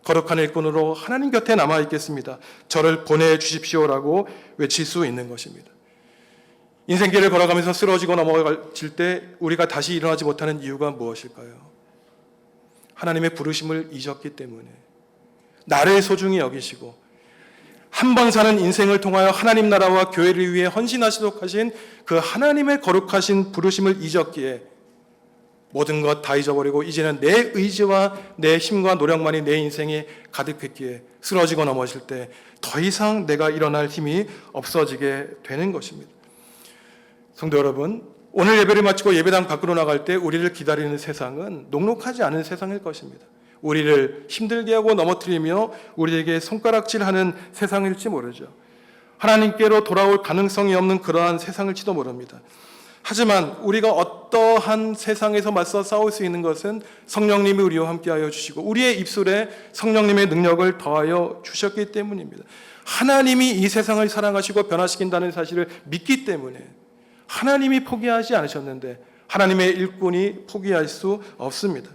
[SPEAKER 1] 거룩한 일꾼으로 하나님 곁에 남아있겠습니다. 저를 보내주십시오라고 외칠 수 있는 것입니다. 인생길을 걸어가면서 쓰러지고 넘어질 때 우리가 다시 일어나지 못하는 이유가 무엇일까요? 하나님의 부르심을 잊었기 때문에 나를 소중히 여기시고 한 번 사는 인생을 통하여 하나님 나라와 교회를 위해 헌신하시도록 하신 그 하나님의 거룩하신 부르심을 잊었기에 모든 것 다 잊어버리고 이제는 내 의지와 내 힘과 노력만이 내 인생에 가득했기에 쓰러지고 넘어질 때 더 이상 내가 일어날 힘이 없어지게 되는 것입니다. 성도 여러분, 오늘 예배를 마치고 예배당 밖으로 나갈 때 우리를 기다리는 세상은 녹록하지 않은 세상일 것입니다. 우리를 힘들게 하고 넘어뜨리며 우리에게 손가락질하는 세상일지 모르죠. 하나님께로 돌아올 가능성이 없는 그러한 세상일지도 모릅니다. 하지만 우리가 어떠한 세상에서 맞서 싸울 수 있는 것은 성령님이 우리와 함께하여 주시고 우리의 입술에 성령님의 능력을 더하여 주셨기 때문입니다. 하나님이 이 세상을 사랑하시고 변화시킨다는 사실을 믿기 때문에 하나님이 포기하지 않으셨는데 하나님의 일꾼이 포기할 수 없습니다.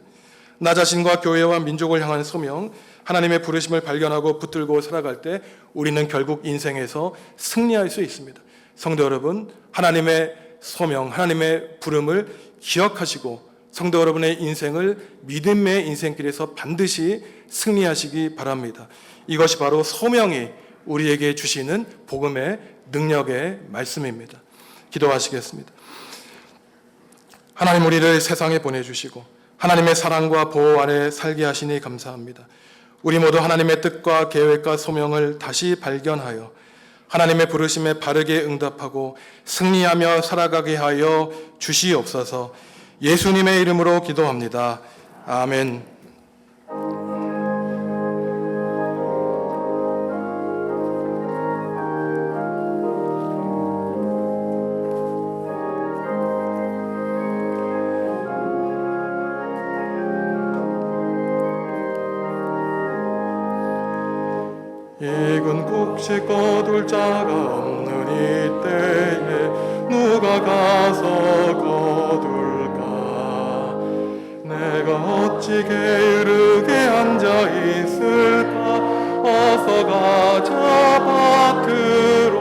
[SPEAKER 1] 나 자신과 교회와 민족을 향한 소명, 하나님의 부르심을 발견하고 붙들고 살아갈 때 우리는 결국 인생에서 승리할 수 있습니다. 성도 여러분, 하나님의 소명, 하나님의 부름을 기억하시고 성도 여러분의 인생을 믿음의 인생길에서 반드시 승리하시기 바랍니다. 이것이 바로 소명이 우리에게 주시는 복음의 능력의 말씀입니다. 기도하시겠습니다. 하나님, 우리를 세상에 보내주시고 하나님의 사랑과 보호 아래 살게 하시니 감사합니다. 우리 모두 하나님의 뜻과 계획과 소명을 다시 발견하여 하나님의 부르심에 바르게 응답하고 승리하며 살아가게 하여 주시옵소서. 예수님의 이름으로 기도합니다. 아멘.
[SPEAKER 2] 익은 곡식 거둘 자가 없는 이때에 누가 가서 거둘까? 내가 어찌 게으르게 앉아 있을까? 어서 가자 밭으로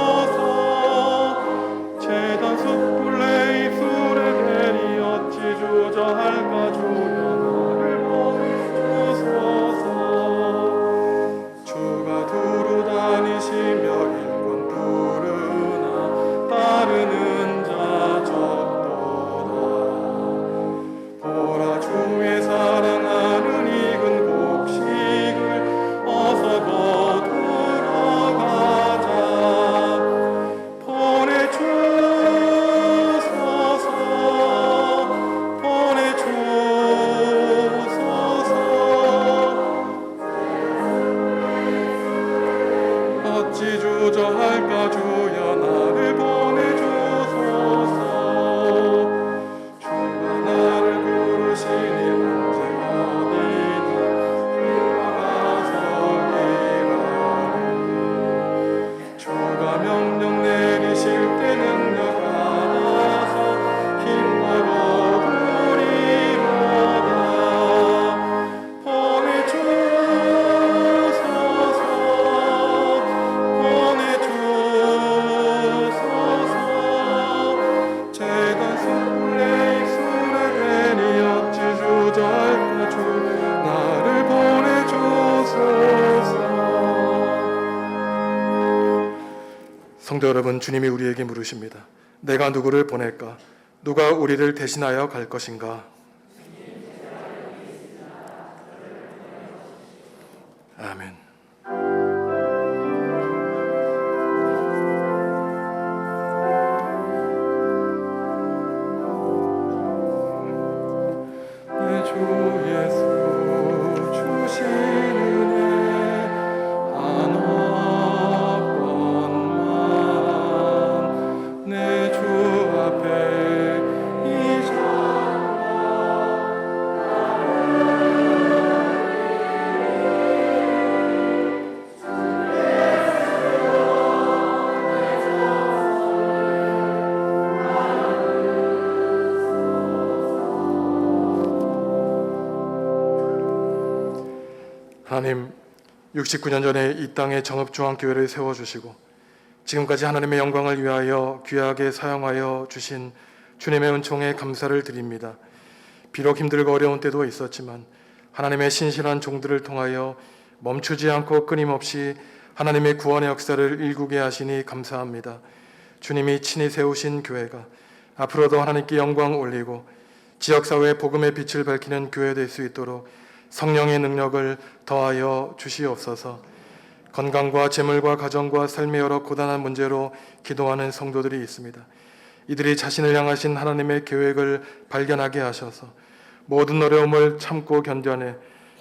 [SPEAKER 2] 보내주소서. 재단 숯불 내 입술에 대니 어찌 주저할까? 주여 나를 보내주소서.
[SPEAKER 1] 성도 여러분, 주님이 우리에게 물으십니다. 내가 누구를 보낼까? 누가 우리를 대신하여 갈 것인가? 아멘.
[SPEAKER 2] 내 주 예수 주신 은혜 하나뿐만 내 주 앞에 이자
[SPEAKER 1] 하나님, 69년 전에 이 땅에 정읍중앙교회를 세워주시고 지금까지 하나님의 영광을 위하여 귀하게 사용하여 주신 주님의 은총에 감사를 드립니다. 비록 힘들고 어려운 때도 있었지만 하나님의 신실한 종들을 통하여 멈추지 않고 끊임없이 하나님의 구원의 역사를 일구게 하시니 감사합니다. 주님이 친히 세우신 교회가 앞으로도 하나님께 영광 올리고 지역사회의 복음의 빛을 밝히는 교회 될 수 있도록 성령의 능력을 더하여 주시옵소서. 건강과 재물과 가정과 삶의 여러 고단한 문제로 기도하는 성도들이 있습니다. 이들이 자신을 향하신 하나님의 계획을 발견하게 하셔서 모든 어려움을 참고 견뎌내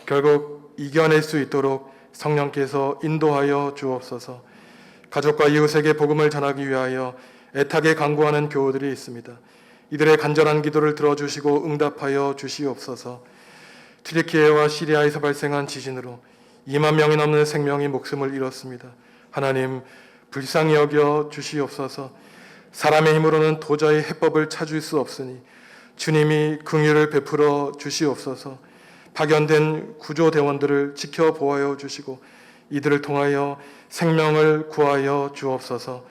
[SPEAKER 1] 결국 이겨낼 수 있도록 성령께서 인도하여 주옵소서. 가족과 이웃에게 복음을 전하기 위하여 애타게 간구하는 교우들이 있습니다. 이들의 간절한 기도를 들어주시고 응답하여 주시옵소서. 튀르키예와 시리아에서 발생한 지진으로 2만 명이 넘는 생명이 목숨을 잃었습니다. 하나님, 불쌍히 여겨 주시옵소서. 사람의 힘으로는 도저히 해법을 찾을 수 없으니 주님이 긍휼을 베풀어 주시옵소서. 파견된 구조대원들을 지켜보아여 주시고 이들을 통하여 생명을 구하여 주옵소서.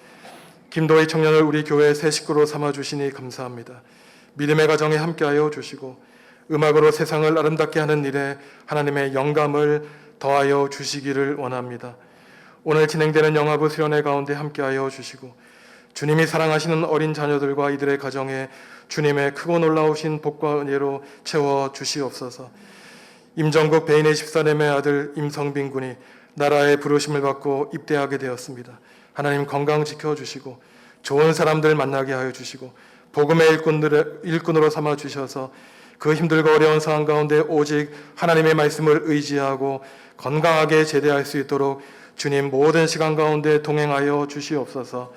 [SPEAKER 1] 김도희 청년을 우리 교회 새 식구로 삼아주시니 감사합니다. 믿음의 가정에 함께하여 주시고 음악으로 세상을 아름답게 하는 일에 하나님의 영감을 더하여 주시기를 원합니다. 오늘 진행되는 영화부 수련회 가운데 함께하여 주시고 주님이 사랑하시는 어린 자녀들과 이들의 가정에 주님의 크고 놀라우신 복과 은혜로 채워 주시옵소서. 임정국 베인의 14남의 아들 임성빈 군이 나라의 부르심을 받고 입대하게 되었습니다. 하나님 건강 지켜주시고 좋은 사람들 만나게 하여 주시고 복음의 일꾼으로 삼아 주셔서 그 힘들고 어려운 상황 가운데 오직 하나님의 말씀을 의지하고 건강하게 제대할 수 있도록 주님 모든 시간 가운데 동행하여 주시옵소서.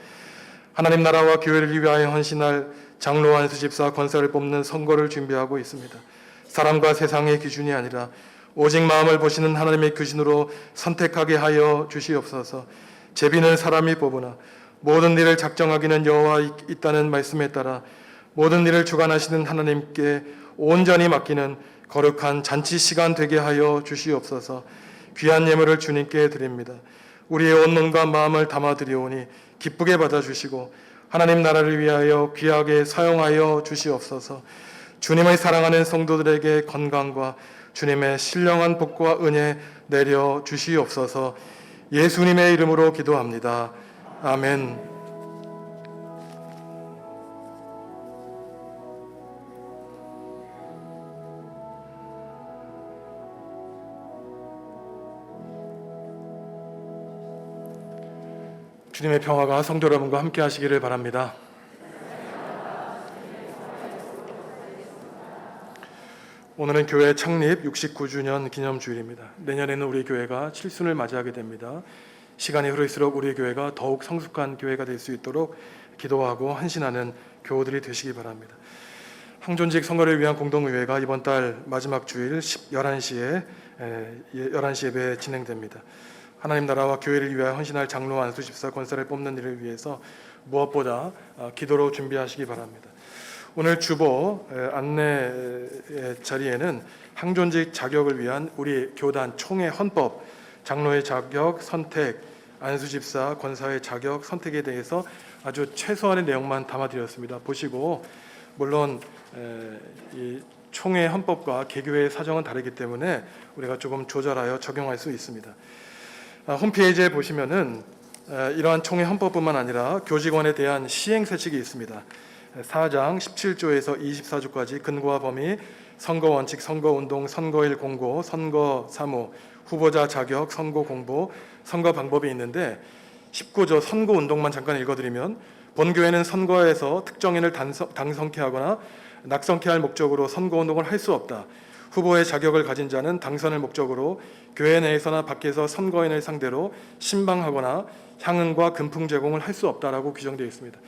[SPEAKER 1] 하나님 나라와 교회를 위하여 헌신할 장로 안수 집사 권사를 뽑는 선거를 준비하고 있습니다. 사람과 세상의 기준이 아니라 오직 마음을 보시는 하나님의 기준으로 선택하게 하여 주시옵소서. 제비는 사람이 뽑으나 모든 일을 작정하기는 여호와 있다는 말씀에 따라 모든 일을 주관하시는 하나님께 온전히 맡기는 거룩한 잔치 시간 되게 하여 주시옵소서. 귀한 예물을 주님께 드립니다. 우리의 온 몸과 마음을 담아 드리오니 기쁘게 받아주시고 하나님 나라를 위하여 귀하게 사용하여 주시옵소서. 주님을 사랑하는 성도들에게 건강과 주님의 신령한 복과 은혜 내려 주시옵소서. 예수님의 이름으로 기도합니다. 아멘. 주님의 평화가 성도 여러분과 함께 하시기를 바랍니다. 오늘은 교회 창립 69주년 기념주일입니다. 내년에는 우리 교회가 7순을 맞이하게 됩니다. 시간이 흐를수록 우리 교회가 더욱 성숙한 교회가 될 수 있도록 기도하고 헌신하는 교우들이 되시기 바랍니다. 항존직 선거를 위한 공동의회가 이번 달 마지막 주일 11시에 예배 진행됩니다. 하나님 나라와 교회를 위하여 헌신할 장로 안수 집사 권사를 뽑는 일을 위해서 무엇보다 기도로 준비하시기 바랍니다. 오늘 주보 안내 자리에는 항존직 자격을 위한 우리 교단 총회 헌법, 장로의 자격 선택, 안수 집사 권사의 자격 선택에 대해서 아주 최소한의 내용만 담아드렸습니다. 보시고 물론 이 총회 헌법과 개교회의 사정은 다르기 때문에 우리가 조금 조절하여 적용할 수 있습니다. 홈페이지에 보시면은 이러한 총회 헌법뿐만 아니라 교직원에 대한 시행세칙이 있습니다. 4장 17조에서 24조까지 근거와 범위, 선거원칙, 선거운동, 선거일 공고, 선거사무, 후보자 자격, 선거 공보, 선거 방법이 있는데 19조 선거운동만 잠깐 읽어드리면 본교회는 선거에서 특정인을 당선케 하거나 낙선케 할 목적으로 선거운동을 할 수 없다. 후보의 자격을 가진 자는 당선을 목적으로 교회 내에서나 밖에서 선거인을 상대로 신방하거나 향응과 금품 제공을 할 수 없다라고 규정되어 있습니다.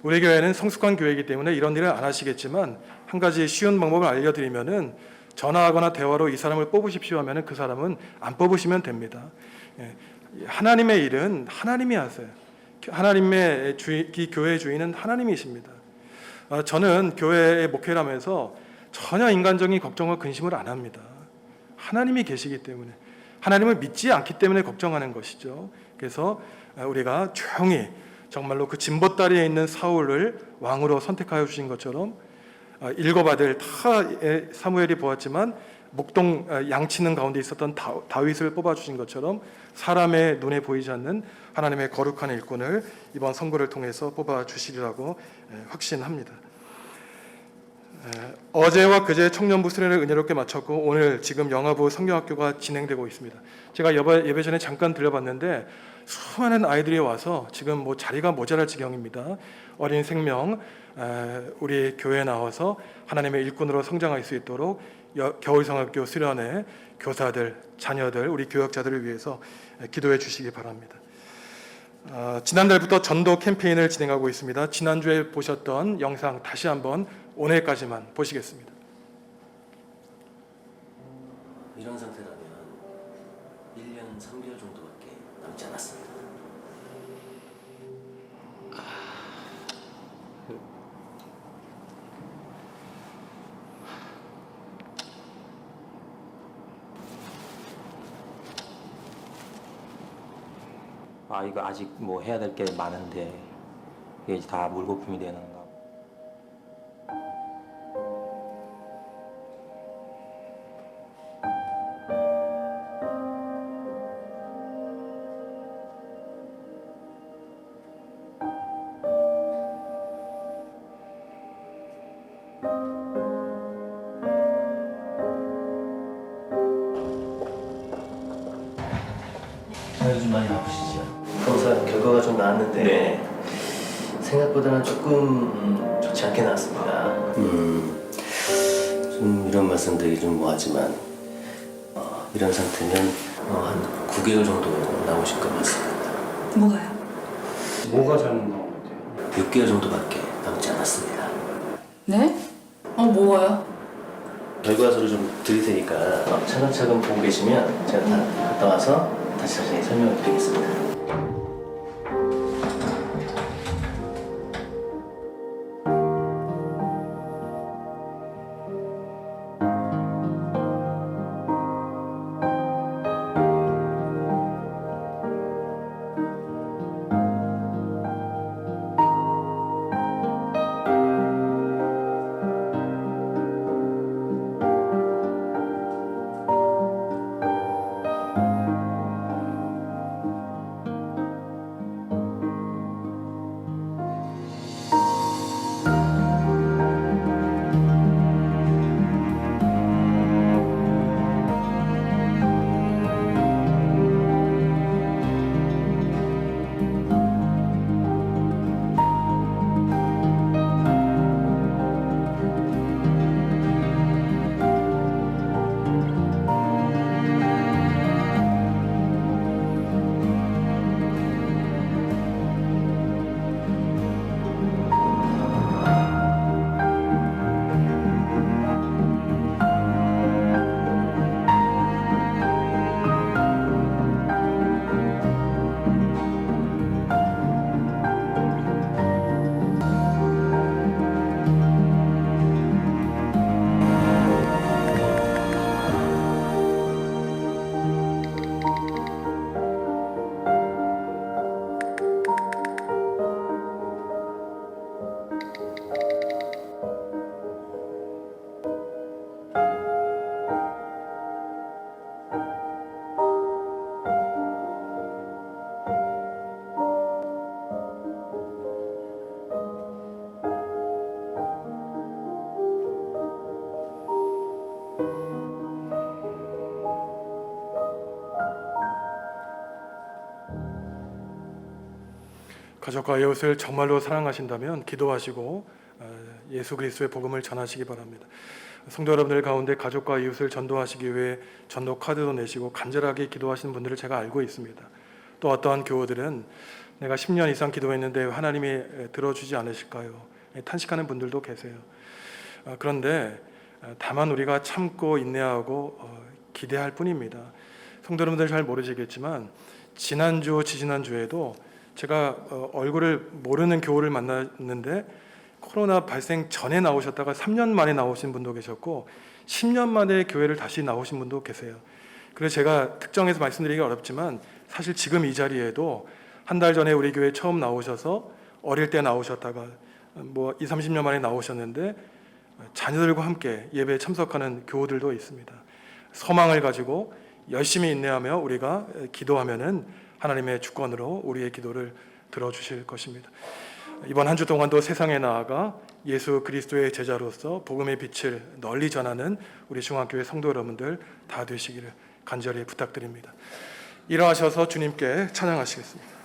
[SPEAKER 1] 우리 교회는 성숙한 교회이기 때문에 이런 일을 안 하시겠지만 한 가지 쉬운 방법을 알려드리면은 전화하거나 대화로 이 사람을 뽑으십시오 하면은 그 사람은 안 뽑으시면 됩니다. 하나님의 일은 하나님이 하세요. 하나님의 이 교회의 주인은 하나님이십니다. 저는 교회의 목회를 하면서 전혀 인간적인 걱정과 근심을 안 합니다. 하나님이 계시기 때문에, 하나님을 믿지 않기 때문에 걱정하는 것이죠. 그래서 우리가 조용히 정말로 그 진보다리에 있는 사울을 왕으로 선택하여 주신 것처럼 일곱 아들 다 사무엘이 보았지만 목동 양치는 가운데 있었던 다윗을 뽑아주신 것처럼 사람의 눈에 보이지 않는 하나님의 거룩한 일꾼을 이번 선거를 통해서 뽑아주시리라고 확신합니다. 어제와 그제 청년부 수련을 은혜롭게 마쳤고 오늘 지금 영아부 성경학교가 진행되고 있습니다. 제가 예배 전에 잠깐 들려봤는데 수많은 아이들이 와서 지금 뭐 자리가 모자랄 지경입니다. 어린 생명 우리 교회에 나와서 하나님의 일꾼으로 성장할 수 있도록 겨울성학교 수련회 교사들, 자녀들, 우리 교역자들을 위해서 기도해 주시기 바랍니다. 지난달부터 전도 캠페인을 진행하고 있습니다. 지난주에 보셨던 영상 다시 한번 오늘까지만 보시겠습니다.
[SPEAKER 5] 이런 상태라면 1년 3개월 정도밖에 남지 않았습니다.
[SPEAKER 6] 이거 아직 뭐 해야 될 게 많은데 이게 이제 다 물거품이 되는 거.
[SPEAKER 5] 요즘 많이 바쁘시죠? 검사 결과가 좀 나왔는데 생각보다는 조금 좋지 않게 나왔습니다. 좀 이런 말씀드리기 좀 뭐하지만 이런 상태면 한 9개월 정도 남으실 것 같습니다.
[SPEAKER 7] 뭐가요?
[SPEAKER 4] 뭐가 잘못 나온 건데요?
[SPEAKER 5] 6개월 정도밖에 남지 않았습니다.
[SPEAKER 7] 네? 뭐가요?
[SPEAKER 5] 결과서를 좀 드릴 테니까 차근차근 보고 계시면 제가 다 갔다 와서 다시 자세히 설명을 드리겠습니다.
[SPEAKER 1] 가족과 이웃을 정말로 사랑하신다면 기도하시고 예수 그리스도의 복음을 전하시기 바랍니다. 성도 여러분들 가운데 가족과 이웃을 전도하시기 위해 전도 카드도 내시고 간절하게 기도하시는 분들을 제가 알고 있습니다. 또 어떠한 교우들은 내가 10년 이상 기도했는데 하나님이 들어주지 않으실까요? 탄식하는 분들도 계세요. 그런데 다만 우리가 참고 인내하고 기대할 뿐입니다. 성도 여러분들 잘 모르시겠지만 지난주, 지지난주에도 제가 얼굴을 모르는 교우를 만났는데 코로나 발생 전에 나오셨다가 3년 만에 나오신 분도 계셨고 10년 만에 교회를 다시 나오신 분도 계세요. 그래서 제가 특정해서 말씀드리기 어렵지만 사실 지금 이 자리에도 한 달 전에 우리 교회 처음 나오셔서 어릴 때 나오셨다가 뭐 20, 30년 만에 나오셨는데 자녀들과 함께 예배에 참석하는 교우들도 있습니다. 소망을 가지고 열심히 인내하며 우리가 기도하면은 하나님의 주권으로 우리의 기도를 들어주실 것입니다. 이번 한 주 동안도 세상에 나아가 예수 그리스도의 제자로서 복음의 빛을 널리 전하는 우리 중앙교회 성도 여러분들 다 되시기를 간절히 부탁드립니다. 일어나셔서 주님께 찬양하시겠습니다.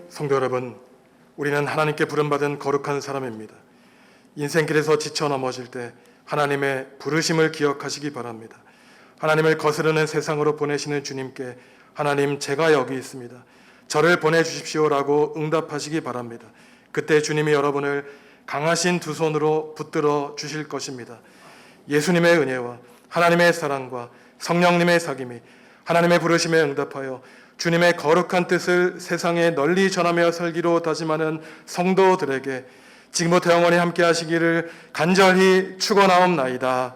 [SPEAKER 1] 성도 여러분, 우리는 하나님께 부름받은 거룩한 사람입니다. 인생길에서 지쳐 넘어질 때 하나님의 부르심을 기억하시기 바랍니다. 하나님을 거스르는 세상으로 보내시는 주님께 하나님 제가 여기 있습니다. 저를 보내주십시오라고 응답하시기 바랍니다. 그때 주님이 여러분을 강하신 두 손으로 붙들어 주실 것입니다. 예수님의 은혜와 하나님의 사랑과 성령님의 사귐이 하나님의 부르심에 응답하여 주님의 거룩한 뜻을 세상에 널리 전하며 살기로 다짐하는 성도들에게 지금부터 영원히 함께 하시기를 간절히 축원하옵나이다.